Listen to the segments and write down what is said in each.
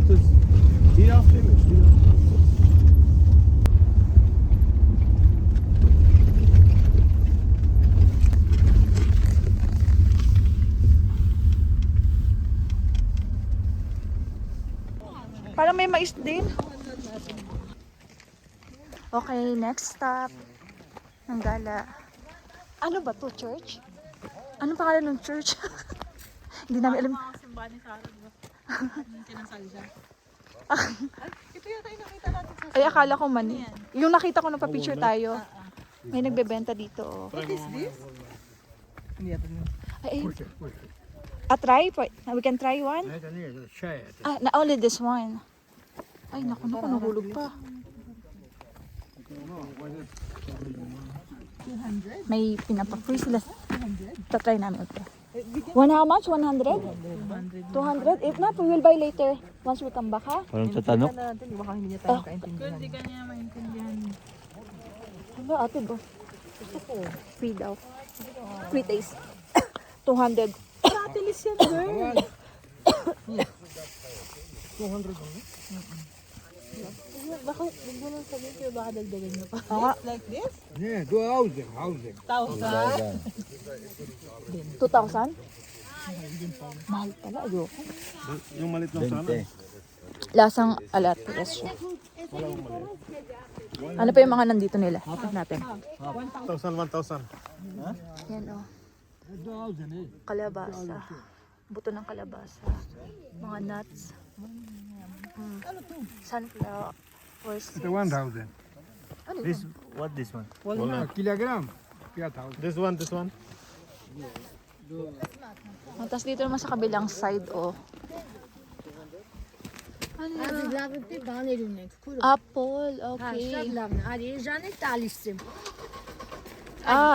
is die are finished. Die are Parang may mais din. Okay, next stop. Nanggala. Ano ba to, church? Anong pangalan ng church? Hindi namin alam. Simbahan ni Sarah, di ba? Yung kinasal siya. Ito yata yung nakita natin sa Ay, akala ko mani. Yung nakita ko, nagpa-picture tayo. May nagbebenta dito. Oh. What is this? Hindi yata yun. Ay, try? We can try one? Only this one. Ay, naku, nahulog pa. 200? May pinapa-free sila. Tatry namin ito. One how much? 100? 200? If not, we will buy later. Once we come back, ha? Parang tatanok. Natin, baka hindi niya tayo kaintindihan. Hindi ka niya maintindihan. Ano, ate ba? Gusto ko. Free daw. Free taste. 200. Katilis yan, girl. 200. Baka, huwag mo lang sabihin kayo, baka dagdagan niyo pa. Oo nga. Like this? Yeah, do housing, housing. 1,000? 2,000? Mahal pala, ayoko. Yung malit lang sana. Lasang alat, resyo. Ano pa yung mga nandito nila? Tignan natin. 1,000. Yan o. Kalabasa. Buto ng kalabasa. Mga nuts. Sunflower. It's 1,000. Ano This, yun? what this one? Kilogram. 5,000. This one. Tapos dito naman sa kabilang side o. Also главное банерунек. Apple, Ha, okay. շատ լավն է։ Արի Ժանե տալիս եմ։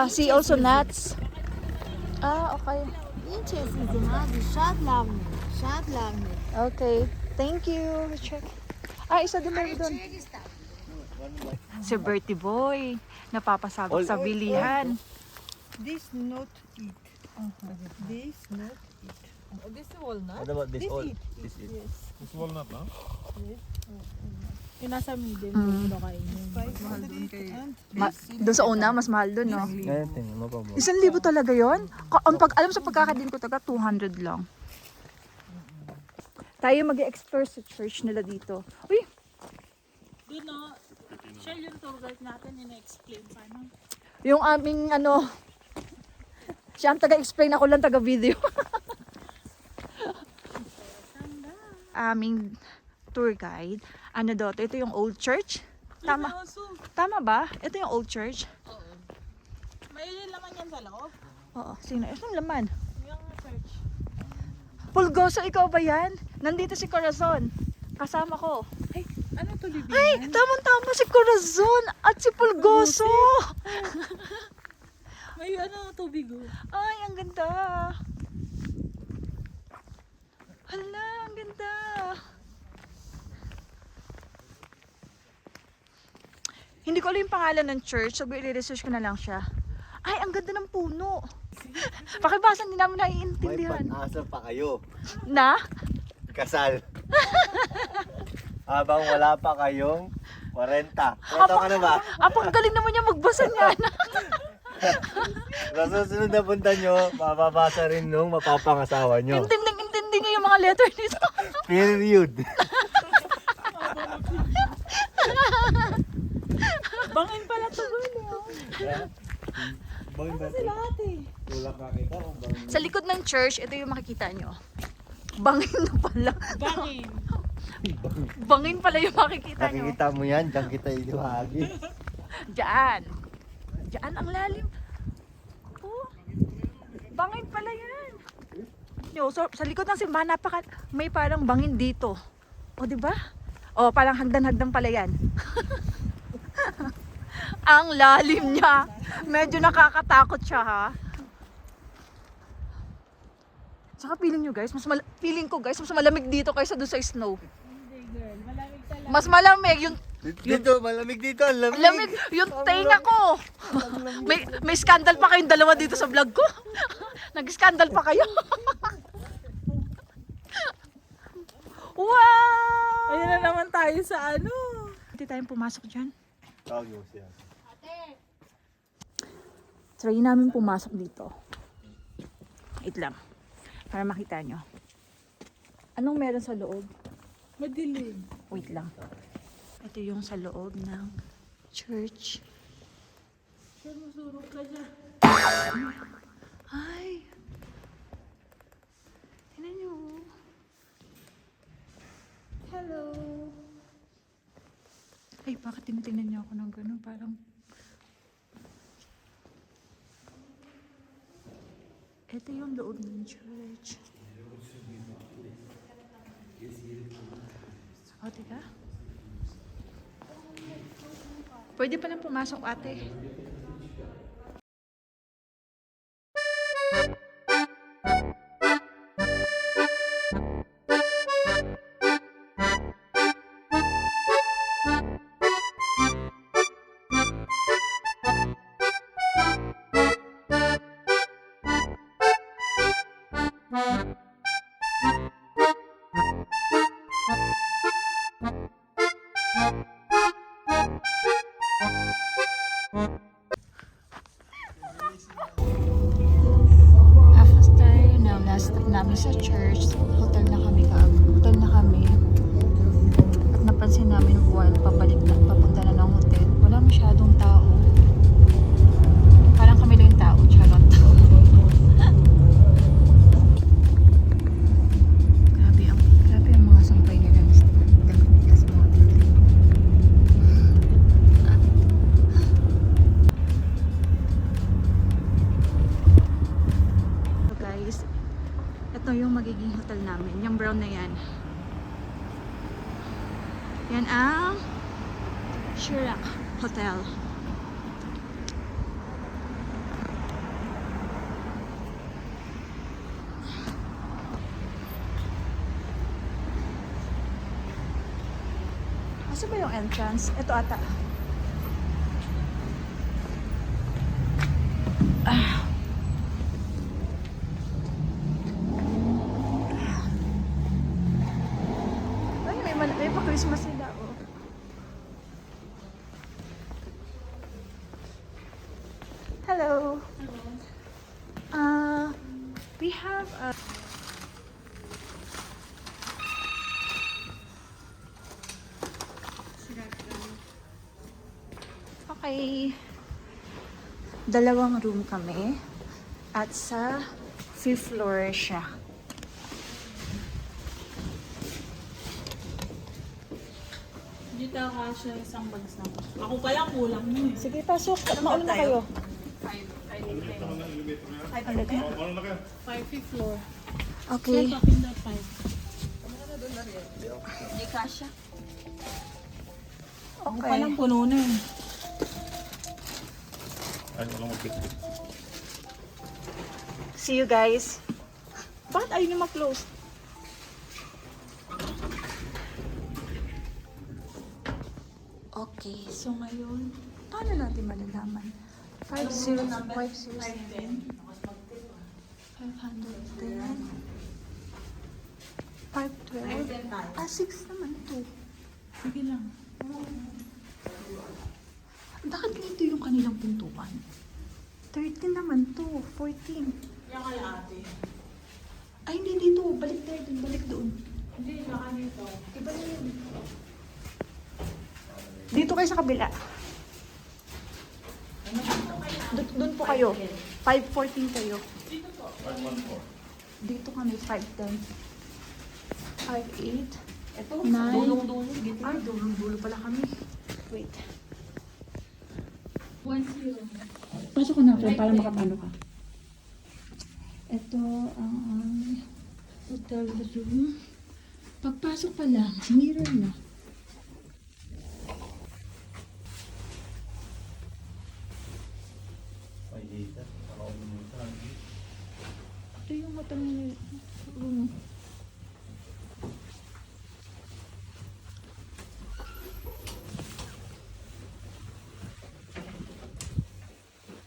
See also nuts. Okay. Ինչ ես ուզում, հա, շատ լավն է։ Շատ լավն է։ Okay. Thank you. Check. Isa din meron doon. Si Bertie Boy. Napapasabak sa bilihan. This not eat. This not eat. Oh, this is walnut? What about this This all? eat. This is. Yes. It's walnut, no? Yung nasa middle, Mm. ito kainin. Mahal doon kay... Doon sa una, mas mahal doon, no? Ngayon, tingnan mo pa mo. 1,000 talaga yon. Alam sa pagkakadin ko taga 200 lang. Tayo mag-explore sa church nila dito. Uy, Doon no, siya yung tour guide natin, ina-explain paano. yung aming ano, siya ang taga-explain, ako lang taga-video. Aming tour guide. Ano daw, ito yung old church? Tama. Tama ba? Ito yung old church? May laman yan sa loob. Oo. Sino? Anong laman? Yung church. Pulgoso, ikaw ba yan? Nandito si Corazon. Kasama ko. Ay, Ano to, Libby? ay tamang-tama si Corazon at si Pulgoso. May ano, tubig oh. Ay, ang ganda. Hala, ang ganda. Hindi ko alam yung pangalan ng church, so i-research ko na lang siya. Ay, ang ganda ng puno. Pakibasa, hindi namin May naiintindihan. pag-asa pa kayo. Na? Kasal. Habang wala pa kayong 40. Ito ka na ba? Apang galing naman niya magbasa niyan. Sa susunod na punta nyo, mababasa rin nung mapapangasawa nyo. Intinding-intindi niya yung mga letter nito. Period. Bangin pala to doon Bangin ba? lahat eh. Tulak ka kita o bangin? Sa likod ng church, ito yung makikita nyo. Bangin na pala. Bangin. Bangin pala yung makikita nyo. Nakikita mo yan, diyan kita iluhagi. Diyan. Diyan ang lalim. Oh, bangin pala yan. Yo, so, sa likod ng simbahan, may parang bangin dito. O, di ba? O, parang hagdan-hagdan pala yan. Ang lalim niya. Medyo nakakatakot siya, ha? Saka feeling nyo, guys, feeling ko, guys, mas malamig dito kaysa doon sa snow. Hindi girl, malamig talaga. Mas malamig yung Dito, malamig dito, ang lamig. lamig, yung tenga ko. May scandal pa kayong dalawa dito sa vlog ko. Nag-scandal pa kayo. Wow! Ayun na naman tayo sa ano. Pwede tayong pumasok dyan. Tawag mo siya. Try namin pumasok dito. Wait lang. Para makita nyo. Anong meron sa loob? Madilim. Wait lang. Ito yung sa loob ng church. Sir, masurok ka dyan. Ay! Tingnan nyo. Hello! Ay, bakit tinitingnan niyo ako ng gano'n? Parang... Ito yung loob ng church. O, teka. Pwede pa lang pumasok, ate. After na last stop namin sa church, hotel na kami at napansin namin while papunta na ng hotel, wala masyadong tao. Parang kami lang yung tao, charot. grabe ang mga sampay nila damit nila sa mga building. So guys, ito yung magiging hotel namin. Yung brown na yan. Yan ang Chirac Hotel. Asa ba yung entrance? Ito ata. Ay, may pa Christmas sila, oh. Hello. We have a... Okay. Dalawang room kami. At sa 5th floor siya. Hindi tayo kasya isang bagsak. Ako kaya kulang mo eh. Sige, pasok. Mauna na kayo. 5th floor. Okay. Sir, talking that 5. Hindi kasha. Ako Okay. palang puno na eh. Ay, wala mo pick. See you guys. Bakit ayaw niyo mag-close? Okay, so ngayon, paano natin malalaman? 510, 510, 512, 6 naman to. Sige lang. Bakit ganito yung kanilang pintuan? 13 naman to, 14. Yan kay ate. Ay, hindi dito. Balik tayo dun, balik doon. Hindi, baka dito. Iba na yun. Dito kayo sa kabila. Doon po kayo. 514 kayo. Dito po. Dito kami, 510. 58. Ito, 9. dulong-dulong. Ay, dulong-dulo pala kami. Wait. 1-0. Pasok ko na po para makapano ka. Ito ang hotel room. Pagpasok pa lang, mirror na. Ay, dito. Ako umunta. Ito yung hotel room.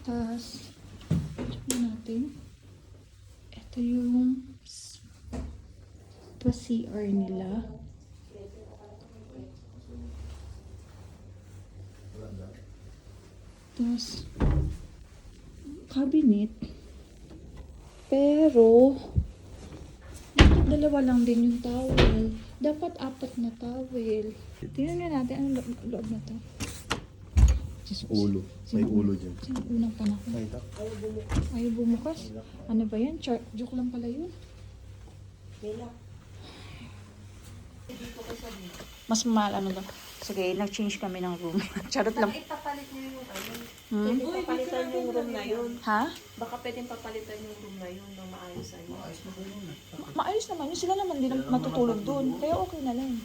Tapos, check na natin. Ito yung CR nila. Tapos, cabinet. Pero, bakit dalawa lang din yung towel? Dapat 4 na towel. Tingnan nga natin ang loob na to. Jesus. Ulo. May ulo dyan. Sino unang panahon? Ayaw bumukas. Ano ba yan? Joke lang pala yun. Mas mahal ano ba? Sige, nag-change kami ng room. Charot lang. Ipapalit niyo yung ano. Hmm? Pwede papalitan yung room na yun. Ha? Baka pwedeng papalitan yung room na yun ng maayos ayun. Maayos naman yun. Sila naman din matutulog doon. Kaya okay na lang.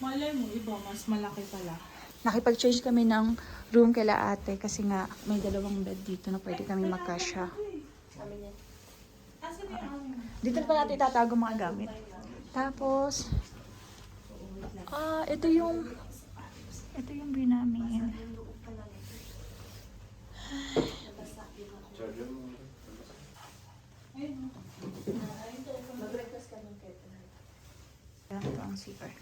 Malay mo, iba, mas malaki pala. Nakipag-change kami ng room kila ate kasi nga may 2 bed dito na pwede kami makasya. Dito pa natin itatago mga gamit. Tapos, ito yung view namin. Ito ang CR.